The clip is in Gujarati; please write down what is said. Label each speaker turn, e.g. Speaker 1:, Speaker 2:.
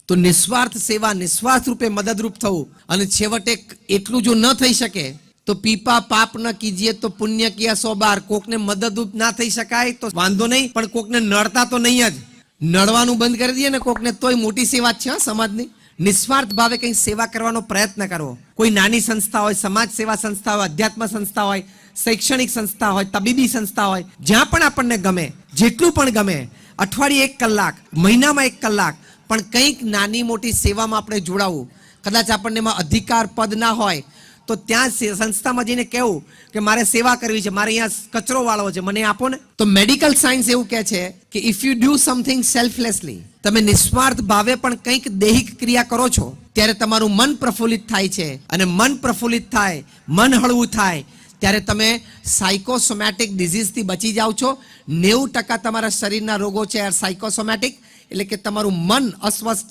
Speaker 1: તો નિસ્વાર્થ સેવા, નિસ્વાર્થ રૂપે મદદરૂપ થવું, અને છેવટે એટલું જો ન થઈ શકે તો પીપા પાપ ન કીજીએ તો પુણ્ય કિયા 100 બાર. કોકને મદદરૂપ ના થઈ શકાય તો વાંધો નહીં, પણ કોકને નડતા તો નહીં જ. નડવાનું બંધ કરી દઈએ ને કોકને, તોય મોટી સેવા જ છે સમાજની. નિસ્વાર્થ ભાવે કંઈ સેવા કરવાનો પ્રયત્ન કરવો. કોઈ નાની સંસ્થા હોય, સમાજ સેવા સંસ્થા હોય, અધ્યાત્મ સંસ્થા હોય, શૈક્ષણિક સંસ્થા હોય, તબીબી સંસ્થા હોય, જ્યાં પણ આપણને ગમે, જેટલું પણ ગમે, અઠવાડિયે 1 કલાક, મહિનામાં 1 કલાક, પણ કંઈક નાની મોટી સેવામાં આપણે જોડાવું. કદાચ આપણને એમાં અધિકાર પદ ના હોય તો ત્યાં સંસ્થામાં જઈને કહેવું કે મારે સેવા કરવી છે, મારે અહીંયા કચરો વાળવો છે, મને આપો ને. તો મેડિકલ સાયન્સ એવું કહે છે કે ઇફ યુ ડુ સમથિંગ સેલ્ફલેસલી, તમે નિસ્વાર્થ ભાવે પણ કંઈક દૈહિક ક્રિયા કરો છો, ત્યારે તમારું મન પ્રફુલ્લિત થાય છે, અને મન પ્રફુલ્લિત થાય, મન હળવું થાય, ત્યારે તમે સાયકોસોમેટિક ડિઝીઝથી બચી જાઓ છો. 90% તમારા શરીરના રોગો છે સાયકોસોમેટિક, એટલે કે તમારું મન અસ્વસ્થ છે.